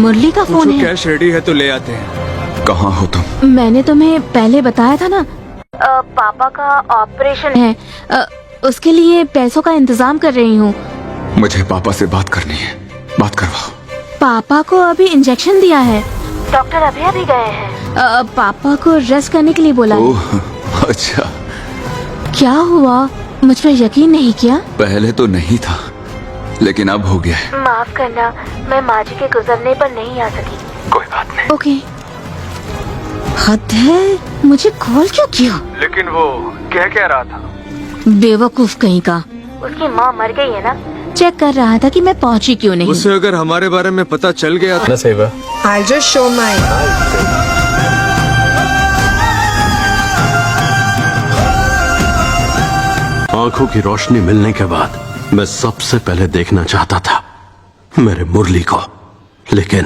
मुरली का फोन है। Cash ready है तो ले आते हैं। कहाँ हो तुम? मैंने तुम्हें पहले बताया था ना, पापा का ऑपरेशन है, उसके लिए पैसों का इंतजाम कर रही हूँ। मुझे पापा से बात करनी है, बात करवाओ। पापा को अभी इंजेक्शन दिया है, डॉक्टर अभी गए हैं। पापा को रेस्ट करने के लिए बोला है। ओह अच्छा। क्या हुआ, मुझ पर यकीन नहीं किया? पहले तो नहीं था, लेकिन अब हो गया है। माफ करना, मैं माँ जी के गुजरने पर नहीं आ सकी। कोई बात नहीं। ओके। हद है, मुझे कॉल क्यों किया? लेकिन वो क्या रहा था? बेवकूफ कहीं का। उसकी माँ मर गई है ना, चेक कर रहा था कि मैं पहुंची क्यों नहीं। उसे अगर हमारे बारे में पता चल गया तो I'll just show my आंखों की रोशनी मिलने के बाद मैं सबसे पहले देखना चाहता था मेरे मुरली को, लेकिन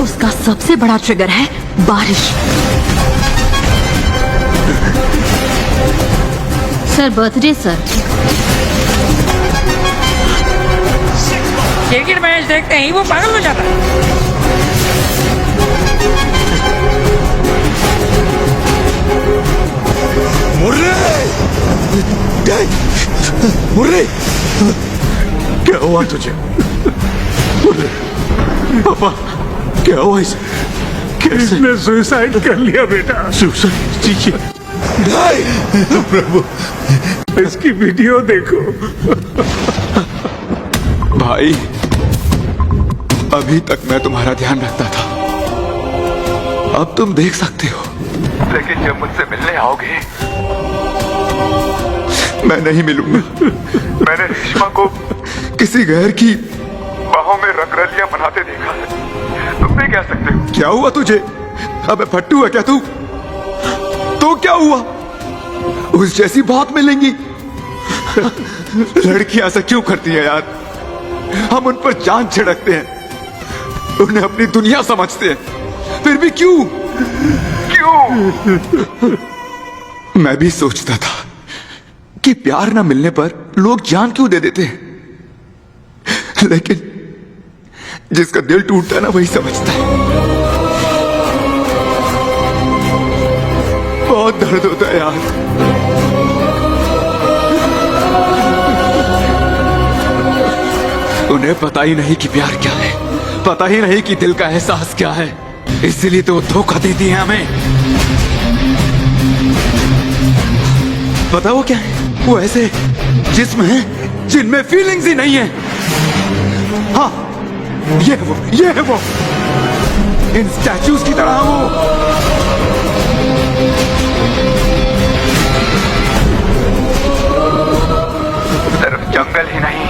उसका सबसे बड़ा ट्रिगर है बारिश। Sir birthday sir. Cricket match देखते ही वो पागल हो जाता है। मुरली, क्या हुआ तुझे? पापा, क्या हुआ इसे? इसने सुसाइड कर लिया बेटा। सुसाइड? जी नहीं प्रभु, इसकी वीडियो देखो। भाई, अभी तक मैं तुम्हारा ध्यान रखता था, अब तुम देख सकते हो, लेकिन जब मुझसे मिलने आओगे मैं नहीं मिलूंगा। मैंने रेशमा को किसी गैर की बाहों में रंगरलियां बनाते देखा है। तुम भी कह सकते हो क्या हुआ तुझे? अबे फट्टू है क्या तू? तो क्या हुआ? उस जैसी बात मिलेंगी। लड़कियां ऐसा क्यों करती है यार? हम उन पर जान छिड़कते हैं, उन्हें अपनी दुनिया समझते हैं, फिर भी क्यों? मैं भी सोचता था कि प्यार ना मिलने पर लोग जान क्यों दे देते हैं, लेकिन जिसका दिल टूटता है ना वही समझता है। बहुत दर्द होता है यार। उन्हें पता ही नहीं कि प्यार क्या है, पता ही नहीं कि दिल का एहसास क्या है, इसलिए तो धोखा देती है हमें। पता वो क्या है? वो ऐसे जिस्म हैं जिनमें फीलिंग्स ही नहीं है। हाँ, ये है वो इन स्टैचूज की तरह। वो सिर्फ जंगल ही नहीं,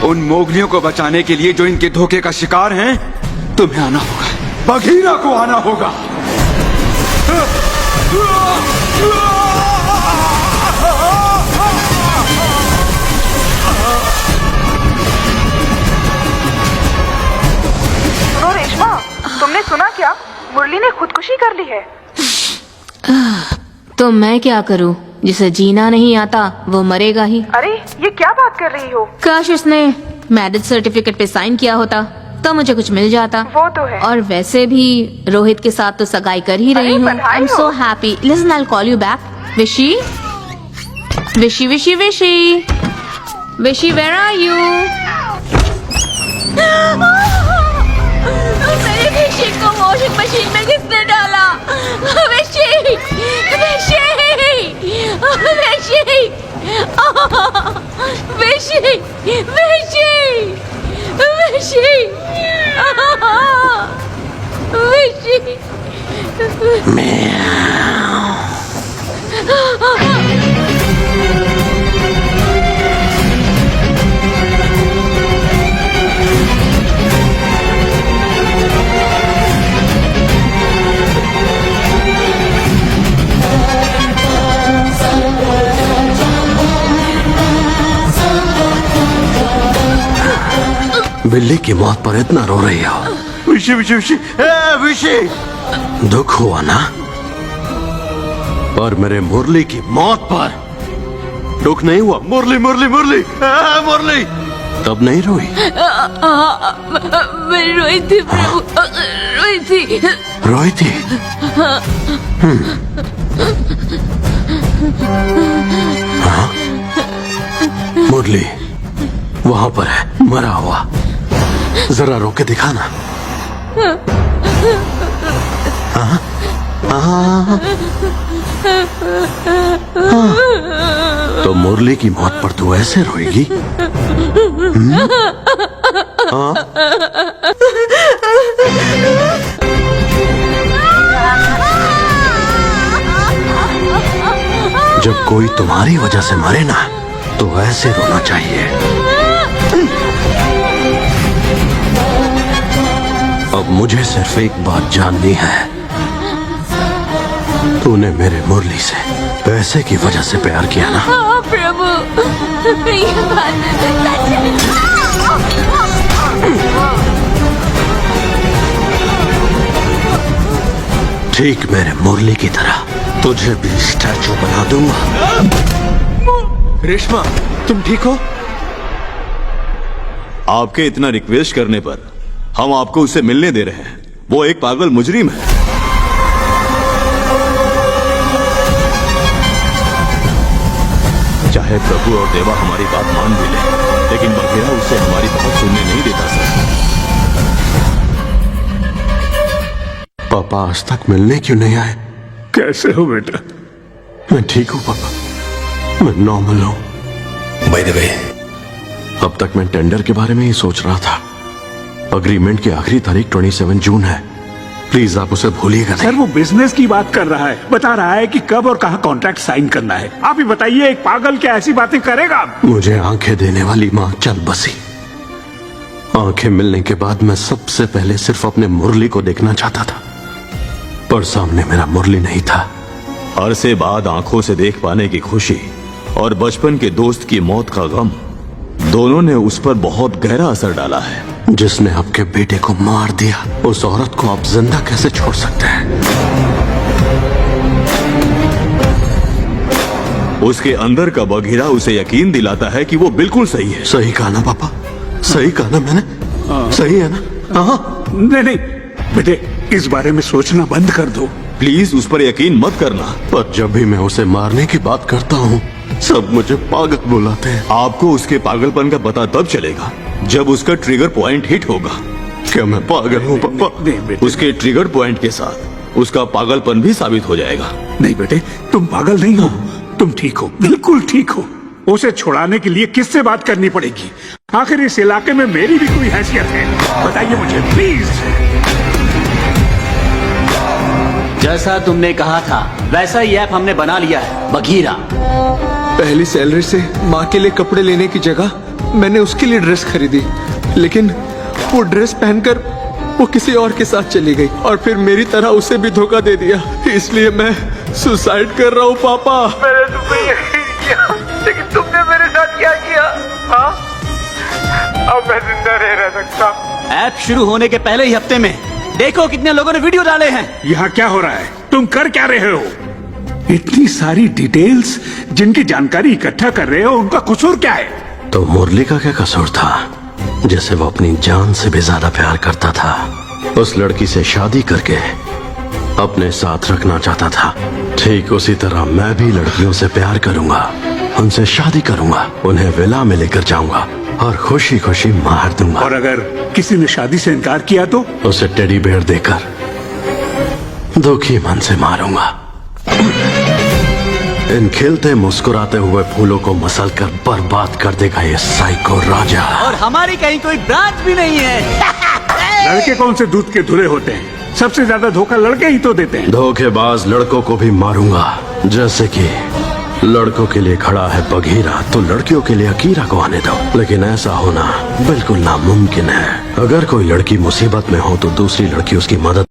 उन मोगलियों को बचाने के लिए जो इनके धोखे का शिकार हैं, तुम्हें आना होगा, बघीरा को आना होगा। रेशमा, तुमने सुना क्या? मुरली ने खुदकुशी कर ली है। तो मैं क्या करूं? जिसे जीना नहीं आता वो मरेगा ही। अरे ये क्या बात कर रही हो? काश उसने मैरिज सर्टिफिकेट पे साइन किया होता, तो मुझे कुछ मिल जाता। वो तो है। और वैसे भी रोहित के साथ तो सगाई कर ही रही हूँ। I am so happy. Listen, I will call you back. विशी, विशी, विशी, विशी, विशी, वेयर आर यू? मेरी विशी को वॉशिंग मशीन में किसने डाला? विशी, विशी, विशी, विशी, विशी, विशी, बिल्ली की मौत पर इतना रो रही हो? विशी विशी विशी, विशी, दुख हुआ ना? पर मेरे मुरली की मौत पर दुख नहीं हुआ? मुरली मुरली मुरली, मुरली तब नहीं रोई? मैं रोई थी प्रभु, रोई थी। रोई थी? हाँ? मुरली वहां पर है, मरा हुआ। जरा रो के दिखाना। हाँ? हाँ? तो मुरली की मौत पर तू ऐसे रोएगी? हाँ? जब कोई तुम्हारी वजह से मरे ना, तो ऐसे रोना चाहिए। अब मुझे सिर्फ एक बात जाननी है, तूने मेरे मुरली से पैसे की वजह से प्यार किया ना? हाँ प्रभु, ये बात सच है। ठीक मेरे मुरली की तरह तुझे भी स्टैचू बना दूंगा। रेशमा, तुम ठीक हो? आपके इतना रिक्वेस्ट करने पर हम आपको उससे मिलने दे रहे हैं। वो एक पागल मुजरिम है। चाहे प्रभु और देवा हमारी बात मान भी ले, लेकिन बघेरा उससे हमारी बात सुनने नहीं देता सर। पापा आज तक मिलने क्यों नहीं आए? कैसे हो बेटा? मैं ठीक हूँ पापा, मैं नॉर्मल हूँ। बाय द वे, अब तक मैं टेंडर के बारे में ही सोच रहा था। अग्रीमेंट की आखिरी तारीख 27 जून है। प्लीज आप उसे भूलिएगा नहीं। सर वो बिजनेस की बात कर रहा है, बता रहा है कि कब और कहाँ कॉन्ट्रैक्ट साइन करना है। आप ही बताइए, एक पागल क्या ऐसी बातें करेगा? मुझे आंखें देने वाली माँ चल बसी। आंखें मिलने के बाद मैं सबसे पहले सिर्फ अपने मुरली को देखना चाहता था, पर सामने मेरा मुरली नहीं था। अरसे बाद आंखों से देख पाने की खुशी और बचपन के दोस्त की मौत का गम, दोनों ने उस पर बहुत गहरा असर डाला है। जिसने आपके बेटे को मार दिया, उस औरत को आप जिंदा कैसे छोड़ सकते हैं? उसके अंदर का बघीरा उसे यकीन दिलाता है कि वो बिल्कुल सही है। सही कहा ना पापा? सही कहा ना मैंने? सही है ना? हाँ। नहीं नहीं बेटे, इस बारे में सोचना बंद कर दो प्लीज। उस पर यकीन मत करना। पर जब भी मैं उसे मारने की बात करता हूँ, सब मुझे पागल बुलाते हैं। आपको उसके पागलपन का पता तब चलेगा जब उसका ट्रिगर पॉइंट हिट होगा। क्या मैं पागल हूँ पापा? नहीं बेटे, उसके ट्रिगर पॉइंट के साथ उसका पागलपन भी साबित हो जाएगा। नहीं बेटे, तुम पागल नहीं हो, तुम ठीक हो, बिल्कुल ठीक हो। उसे छुड़ाने के लिए किससे बात करनी पड़ेगी? आखिर इस इलाके में मेरी भी कोई हैसियत है? बताइए मुझे प्लीज। जैसा तुमने कहा था वैसा ही ऐप हमने बना लिया है, बघीरा। पहली सैलरी से माँ के लिए कपड़े लेने की जगह मैंने उसके लिए ड्रेस खरीदी, लेकिन वो ड्रेस पहनकर वो किसी और के साथ चली गई और फिर मेरी तरह उसे भी धोखा दे दिया। इसलिए मैं सुसाइड कर रहा हूँ पापा। मैंने तुम्हें यकीन किया, लेकिन तुमने मेरे साथ क्या किया? हाँ? अब मैं जिंदा नहीं रह सकता। ऐप शुरू होने के पहले ही हफ्ते में देखो कितने लोगों ने वीडियो डाले हैं। यहाँ क्या हो रहा है? तुम कर क्या रहे हो? इतनी सारी डिटेल्स जिनकी जानकारी इकट्ठा कर रहे हो, उनका कसूर क्या है? तो मुरली का क्या कसूर था, जैसे वो अपनी जान से भी ज्यादा प्यार करता था? उस लड़की से शादी करके अपने साथ रखना चाहता था। ठीक उसी तरह मैं भी लड़कियों से प्यार करूंगा, उनसे शादी करूंगा, उन्हें विला में लेकर जाऊंगा और खुशी खुशी मार दूंगा। और अगर किसी ने शादी से इनकार किया तो? उसे टेडी बेयर देकर दुखी मन से मारूंगा। इन खिलते मुस्कुराते हुए फूलों को मसल कर बर्बाद कर देगा ये साइको राजा। और हमारी कहीं कोई ब्रांच भी नहीं है। लड़के कौन से दूध के धुले होते हैं? सबसे ज्यादा धोखा लड़के ही तो देते हैं। धोखेबाज लड़कों को भी मारूंगा। जैसे कि लड़कों के लिए खड़ा है बघीरा, तो लड़कियों के लिए अकीरा को आने दो। लेकिन ऐसा होना बिल्कुल नामुमकिन है। अगर कोई लड़की मुसीबत में हो तो दूसरी लड़की उसकी मदद